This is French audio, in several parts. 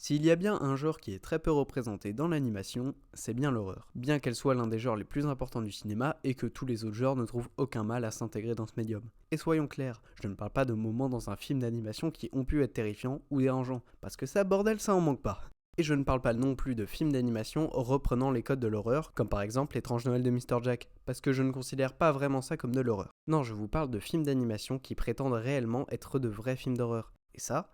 S'il y a bien un genre qui est très peu représenté dans l'animation, c'est bien l'horreur. Bien qu'elle soit l'un des genres les plus importants du cinéma et que tous les autres genres ne trouvent aucun mal à s'intégrer dans ce médium. Et soyons clairs, je ne parle pas de moments dans un film d'animation qui ont pu être terrifiants ou dérangeants, parce que ça, bordel, ça en manque pas. Et je ne parle pas non plus de films d'animation reprenant les codes de l'horreur, comme par exemple L'étrange Noël de Mr. Jack, parce que je ne considère pas vraiment ça comme de l'horreur. Non, je vous parle de films d'animation qui prétendent réellement être de vrais films d'horreur. Et ça,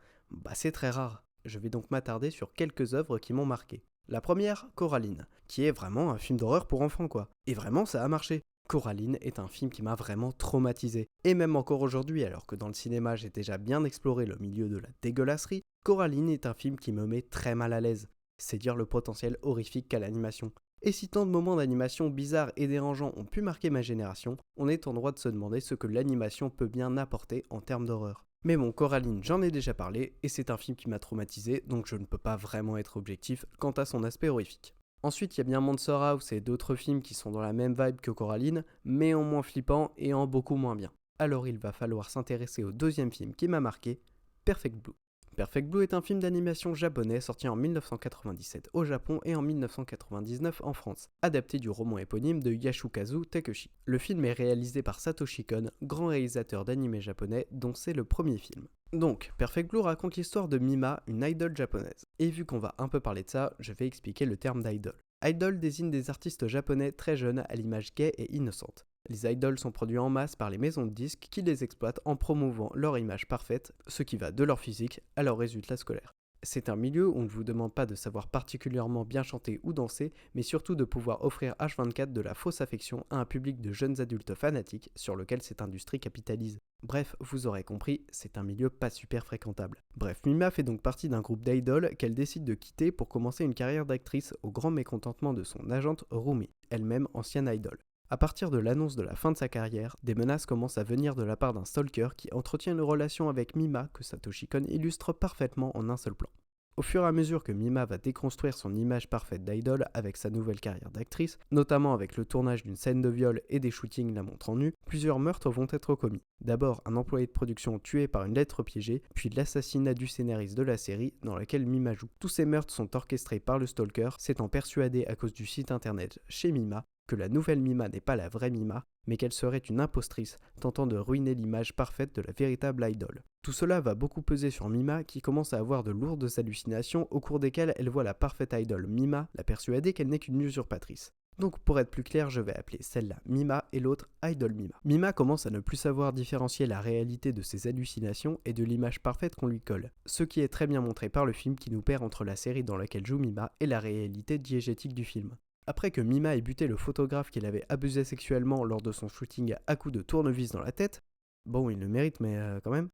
c'est très rare. Je vais donc m'attarder sur quelques œuvres qui m'ont marqué. La première, Coraline, qui est vraiment un film d'horreur pour enfants quoi. Et vraiment ça a marché. Coraline est un film qui m'a vraiment traumatisé. Et même encore aujourd'hui, alors que dans le cinéma j'ai déjà bien exploré le milieu de la dégueulasserie, Coraline est un film qui me met très mal à l'aise. C'est dire le potentiel horrifique qu'a l'animation. Et si tant de moments d'animation bizarres et dérangeants ont pu marquer ma génération, on est en droit de se demander ce que l'animation peut bien apporter en termes d'horreur. Mais bon, Coraline, j'en ai déjà parlé, et c'est un film qui m'a traumatisé, donc je ne peux pas vraiment être objectif quant à son aspect horrifique. Ensuite, il y a bien Monster House et d'autres films qui sont dans la même vibe que Coraline, mais en moins flippant et en beaucoup moins bien. Alors il va falloir s'intéresser au deuxième film qui m'a marqué, Perfect Blue. Perfect Blue est un film d'animation japonais sorti en 1997 au Japon et en 1999 en France, adapté du roman éponyme de Yasukazu Takeshi. Le film est réalisé par Satoshi Kon, grand réalisateur d'anime japonais dont c'est le premier film. Donc, Perfect Blue raconte l'histoire de Mima, une idole japonaise. Et vu qu'on va un peu parler de ça, je vais expliquer le terme d'idole. Idol désigne des artistes japonais très jeunes à l'image gaie et innocente. Les idoles sont produits en masse par les maisons de disques qui les exploitent en promouvant leur image parfaite, ce qui va de leur physique à leurs résultats scolaires. C'est un milieu où on ne vous demande pas de savoir particulièrement bien chanter ou danser, mais surtout de pouvoir offrir H24 de la fausse affection à un public de jeunes adultes fanatiques sur lequel cette industrie capitalise. Bref, vous aurez compris, c'est un milieu pas super fréquentable. Bref, Mima fait donc partie d'un groupe d'idoles qu'elle décide de quitter pour commencer une carrière d'actrice au grand mécontentement de son agente Rumi, elle-même ancienne idole. À partir de l'annonce de la fin de sa carrière, des menaces commencent à venir de la part d'un stalker qui entretient une relation avec Mima que Satoshi Kon illustre parfaitement en un seul plan. Au fur et à mesure que Mima va déconstruire son image parfaite d'idole avec sa nouvelle carrière d'actrice, notamment avec le tournage d'une scène de viol et des shootings la montrant nue, plusieurs meurtres vont être commis. D'abord, un employé de production tué par une lettre piégée, puis l'assassinat du scénariste de la série dans laquelle Mima joue. Tous ces meurtres sont orchestrés par le stalker, s'étant persuadé à cause du site internet chez Mima que la nouvelle Mima n'est pas la vraie Mima, mais qu'elle serait une impostrice tentant de ruiner l'image parfaite de la véritable idole. Tout cela va beaucoup peser sur Mima qui commence à avoir de lourdes hallucinations au cours desquelles elle voit la parfaite idole Mima la persuader qu'elle n'est qu'une usurpatrice. Donc pour être plus clair, je vais appeler celle-là Mima et l'autre Idol Mima. Mima commence à ne plus savoir différencier la réalité de ses hallucinations et de l'image parfaite qu'on lui colle, ce qui est très bien montré par le film qui nous perd entre la série dans laquelle joue Mima et la réalité diégétique du film. Après que Mima ait buté le photographe qui l'avait abusé sexuellement lors de son shooting à coups de tournevis dans la tête, bon il le mérite mais quand même,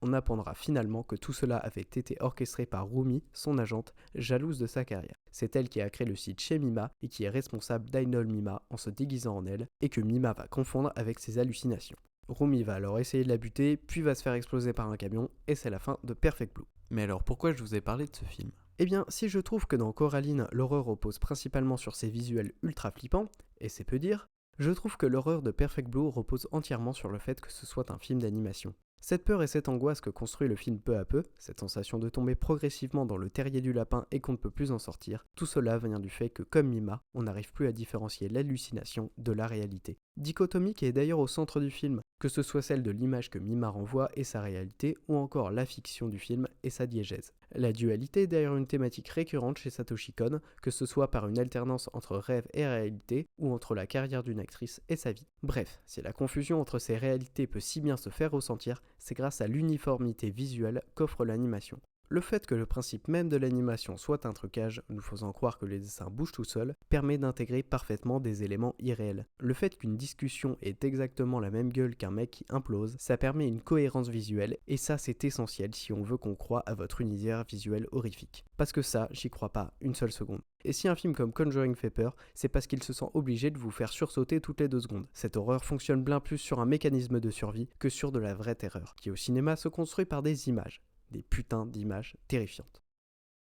on apprendra finalement que tout cela avait été orchestré par Rumi, son agente, jalouse de sa carrière. C'est elle qui a créé le site chez Mima et qui est responsable d'Idol Mima en se déguisant en elle et que Mima va confondre avec ses hallucinations. Rumi va alors essayer de la buter, puis va se faire exploser par un camion et c'est la fin de Perfect Blue. Mais alors pourquoi je vous ai parlé de ce film ? Eh bien, si je trouve que dans Coraline, l'horreur repose principalement sur ses visuels ultra flippants, et c'est peu dire, je trouve que l'horreur de Perfect Blue repose entièrement sur le fait que ce soit un film d'animation. Cette peur et cette angoisse que construit le film peu à peu, cette sensation de tomber progressivement dans le terrier du lapin et qu'on ne peut plus en sortir, tout cela vient du fait que, comme Mima, on n'arrive plus à différencier l'hallucination de la réalité. Dichotomie qui est d'ailleurs au centre du film, que ce soit celle de l'image que Mima renvoie et sa réalité, ou encore la fiction du film et sa diégèse. La dualité est d'ailleurs une thématique récurrente chez Satoshi Kon, que ce soit par une alternance entre rêve et réalité, ou entre la carrière d'une actrice et sa vie. Bref, si la confusion entre ces réalités peut si bien se faire ressentir, c'est grâce à l'uniformité visuelle qu'offre l'animation. Le fait que le principe même de l'animation soit un trucage, nous faisant croire que les dessins bougent tout seuls, permet d'intégrer parfaitement des éléments irréels. Le fait qu'une discussion ait exactement la même gueule qu'un mec qui implose, ça permet une cohérence visuelle, et ça c'est essentiel si on veut qu'on croie à votre univers visuel horrifique. Parce que ça, j'y crois pas une seule seconde. Et si un film comme Conjuring fait peur, c'est parce qu'il se sent obligé de vous faire sursauter toutes les 2 secondes. Cette horreur fonctionne bien plus sur un mécanisme de survie que sur de la vraie terreur, qui au cinéma se construit par des images. Des putains d'images terrifiantes.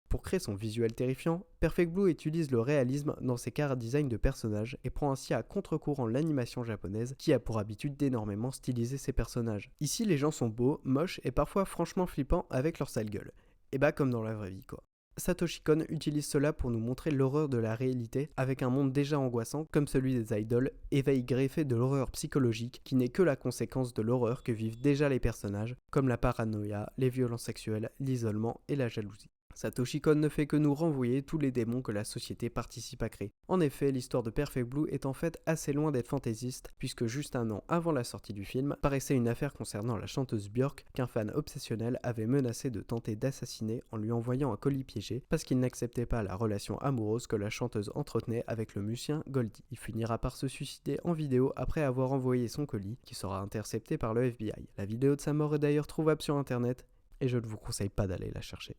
Pour créer son visuel terrifiant, Perfect Blue utilise le réalisme dans ses chara-design de personnages et prend ainsi à contre-courant l'animation japonaise qui a pour habitude d'énormément styliser ses personnages. Ici les gens sont beaux, moches et parfois franchement flippants avec leur sale gueule. Et comme dans la vraie vie quoi. Satoshi Kon utilise cela pour nous montrer l'horreur de la réalité avec un monde déjà angoissant comme celui des idoles et va y greffer de l'horreur psychologique qui n'est que la conséquence de l'horreur que vivent déjà les personnages comme la paranoïa, les violences sexuelles, l'isolement et la jalousie. Satoshi Kon ne fait que nous renvoyer tous les démons que la société participe à créer. En effet, l'histoire de Perfect Blue est en fait assez loin d'être fantaisiste, puisque juste un an avant la sortie du film, paraissait une affaire concernant la chanteuse Björk qu'un fan obsessionnel avait menacé de tenter d'assassiner en lui envoyant un colis piégé parce qu'il n'acceptait pas la relation amoureuse que la chanteuse entretenait avec le musicien Goldie. Il finira par se suicider en vidéo après avoir envoyé son colis, qui sera intercepté par le FBI. La vidéo de sa mort est d'ailleurs trouvable sur internet, et je ne vous conseille pas d'aller la chercher.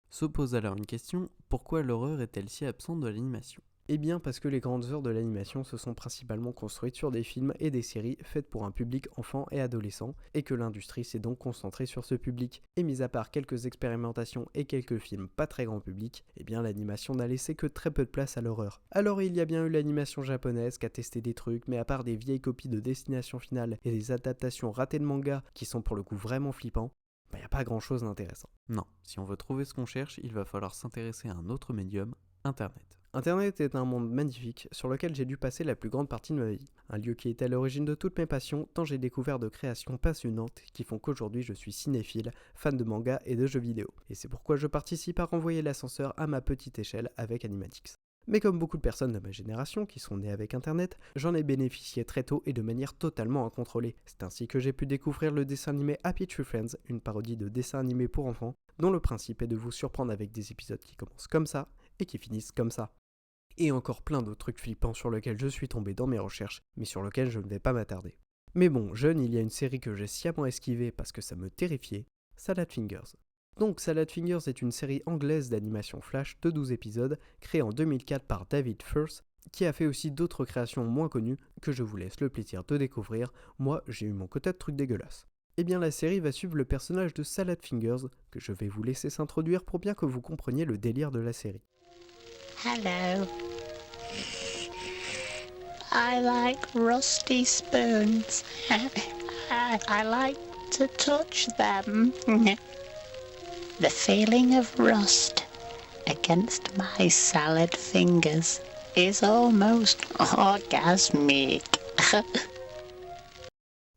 Se pose alors une question, pourquoi l'horreur est-elle si absente de l'animation ? Eh bien parce que les grandes œuvres de l'animation se sont principalement construites sur des films et des séries faites pour un public enfant et adolescent, et que l'industrie s'est donc concentrée sur ce public. Et mis à part quelques expérimentations et quelques films pas très grand public, eh bien l'animation n'a laissé que très peu de place à l'horreur. Alors il y a bien eu l'animation japonaise qui a testé des trucs, mais à part des vieilles copies de Destination Finale et des adaptations ratées de manga qui sont pour le coup vraiment flippants, il n'y a pas grand chose d'intéressant. Non, si on veut trouver ce qu'on cherche, il va falloir s'intéresser à un autre médium, Internet. Internet est un monde magnifique sur lequel j'ai dû passer la plus grande partie de ma vie. Un lieu qui est à l'origine de toutes mes passions, tant j'ai découvert de créations passionnantes qui font qu'aujourd'hui je suis cinéphile, fan de manga et de jeux vidéo. Et c'est pourquoi je participe à renvoyer l'ascenseur à ma petite échelle avec Animatix. Mais comme beaucoup de personnes de ma génération qui sont nées avec Internet, j'en ai bénéficié très tôt et de manière totalement incontrôlée. C'est ainsi que j'ai pu découvrir le dessin animé Happy Tree Friends, une parodie de dessin animé pour enfants, dont le principe est de vous surprendre avec des épisodes qui commencent comme ça et qui finissent comme ça. Et encore plein d'autres trucs flippants sur lesquels je suis tombé dans mes recherches, mais sur lesquels je ne vais pas m'attarder. Mais bon, jeune, il y a une série que j'ai sciemment esquivée parce que ça me terrifiait, Salad Fingers. Donc Salad Fingers est une série anglaise d'animation flash de 12 épisodes, créée en 2004 par David Firth, qui a fait aussi d'autres créations moins connues que je vous laisse le plaisir de découvrir. Moi, j'ai eu mon quota de trucs dégueulasses. Eh bien la série va suivre le personnage de Salad Fingers, que je vais vous laisser s'introduire pour bien que vous compreniez le délire de la série. Hello. I like rusty spoons. I like to touch them. The feeling of rust against my salad fingers is almost orgasmic.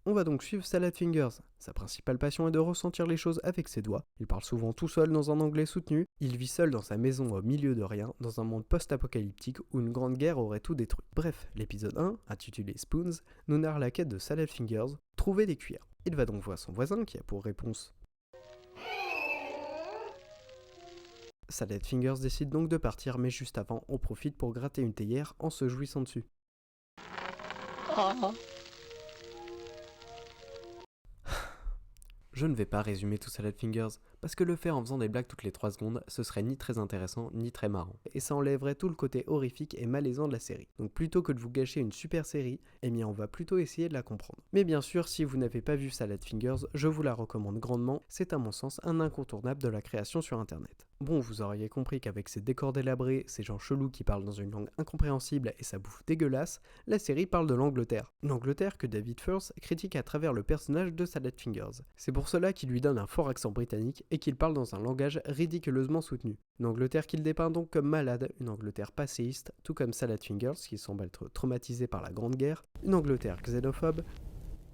On va donc suivre Salad Fingers. Sa principale passion est de ressentir les choses avec ses doigts. Il parle souvent tout seul dans un anglais soutenu. Il vit seul dans sa maison au milieu de rien, dans un monde post-apocalyptique où une grande guerre aurait tout détruit. Bref, l'épisode 1, intitulé Spoons, nous narre la quête de Salad Fingers, trouver des cuillères. Il va donc voir son voisin qui a pour réponse Salad Fingers décide donc de partir, mais juste avant, on profite pour gratter une théière en se jouissant dessus. Oh. Je ne vais pas résumer tout Salad Fingers, parce que le faire en faisant des blagues toutes les 3 secondes, ce serait ni très intéressant, ni très marrant. Et ça enlèverait tout le côté horrifique et malaisant de la série. Donc plutôt que de vous gâcher une super série, eh bien on va plutôt essayer de la comprendre. Mais bien sûr, si vous n'avez pas vu Salad Fingers, je vous la recommande grandement, c'est à mon sens un incontournable de la création sur internet. Bon, vous auriez compris qu'avec ses décors délabrés, ces gens chelous qui parlent dans une langue incompréhensible et sa bouffe dégueulasse, la série parle de l'Angleterre. L'Angleterre que David Firth critique à travers le personnage de Salad Fingers. C'est pour cela qu'il lui donne un fort accent britannique et qu'il parle dans un langage ridiculeusement soutenu. Une Angleterre qu'il dépeint donc comme malade, une Angleterre passéiste, tout comme Salad Fingers qui semble être traumatisé par la Grande Guerre, une Angleterre xénophobe.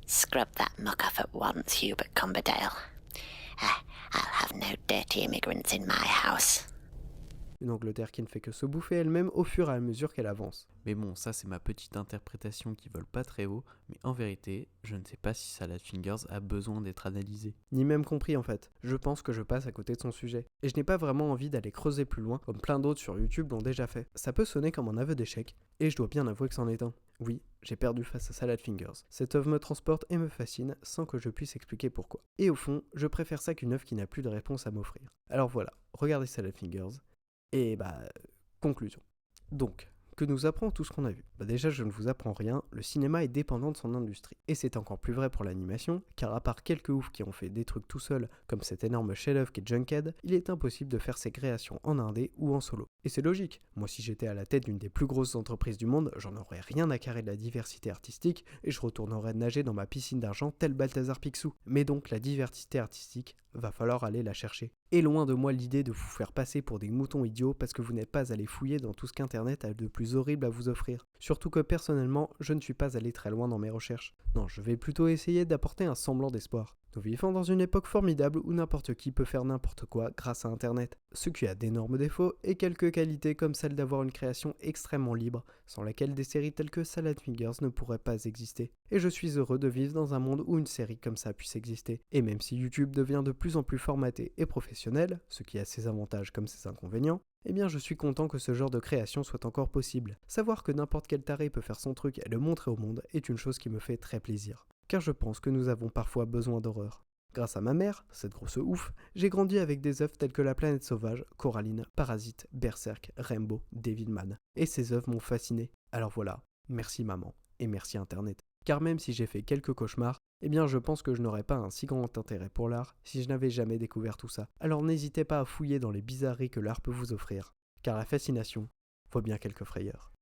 Scrub that muck off at once, Hubert Cumberdale. I'll have no dirty immigrants in my house. Une Angleterre qui ne fait que se bouffer elle-même au fur et à mesure qu'elle avance. Mais bon, ça c'est ma petite interprétation qui vole pas très haut, mais en vérité, je ne sais pas si Salad Fingers a besoin d'être analysé. Ni même compris en fait. Je pense que je passe à côté de son sujet. Et je n'ai pas vraiment envie d'aller creuser plus loin, comme plein d'autres sur YouTube l'ont déjà fait. Ça peut sonner comme un aveu d'échec, et je dois bien avouer que c'en est un. Oui, j'ai perdu face à Salad Fingers. Cette œuvre me transporte et me fascine sans que je puisse expliquer pourquoi. Et au fond, je préfère ça qu'une œuvre qui n'a plus de réponse à m'offrir. Alors voilà, regardez Salad Fingers. Et conclusion. Donc, que nous apprend tout ce qu'on a vu ? Déjà, je ne vous apprends rien, le cinéma est dépendant de son industrie. Et c'est encore plus vrai pour l'animation, car à part quelques oufs qui ont fait des trucs tout seuls, comme cet énorme chef-d'œuvre qu'est Junkhead, il est impossible de faire ses créations en indé ou en solo. Et c'est logique, moi si j'étais à la tête d'une des plus grosses entreprises du monde, j'en aurais rien à carrer de la diversité artistique, et je retournerais nager dans ma piscine d'argent tel Balthazar Picsou. Mais donc la diversité artistique, va falloir aller la chercher. Et loin de moi l'idée de vous faire passer pour des moutons idiots parce que vous n'êtes pas allé fouiller dans tout ce qu'Internet a de plus horrible à vous offrir. Surtout que personnellement, je ne suis pas allé très loin dans mes recherches. Non, je vais plutôt essayer d'apporter un semblant d'espoir. Nous vivons dans une époque formidable où n'importe qui peut faire n'importe quoi grâce à Internet, ce qui a d'énormes défauts et quelques qualités comme celle d'avoir une création extrêmement libre, sans laquelle des séries telles que Salad Fingers ne pourraient pas exister. Et je suis heureux de vivre dans un monde où une série comme ça puisse exister. Et même si YouTube devient de plus en plus formaté et professionnel, ce qui a ses avantages comme ses inconvénients, eh bien je suis content que ce genre de création soit encore possible. Savoir que n'importe quel taré peut faire son truc et le montrer au monde est une chose qui me fait très plaisir. Car je pense que nous avons parfois besoin d'horreur. Grâce à ma mère, cette grosse ouf, j'ai grandi avec des œuvres telles que La Planète Sauvage, Coraline, Parasite, Berserk, Rainbow, Devilman. Et ces œuvres m'ont fasciné. Alors voilà, merci maman, et merci Internet. Car même si j'ai fait quelques cauchemars, eh bien je pense que je n'aurais pas un si grand intérêt pour l'art si je n'avais jamais découvert tout ça. Alors n'hésitez pas à fouiller dans les bizarreries que l'art peut vous offrir, car la fascination vaut bien quelques frayeurs.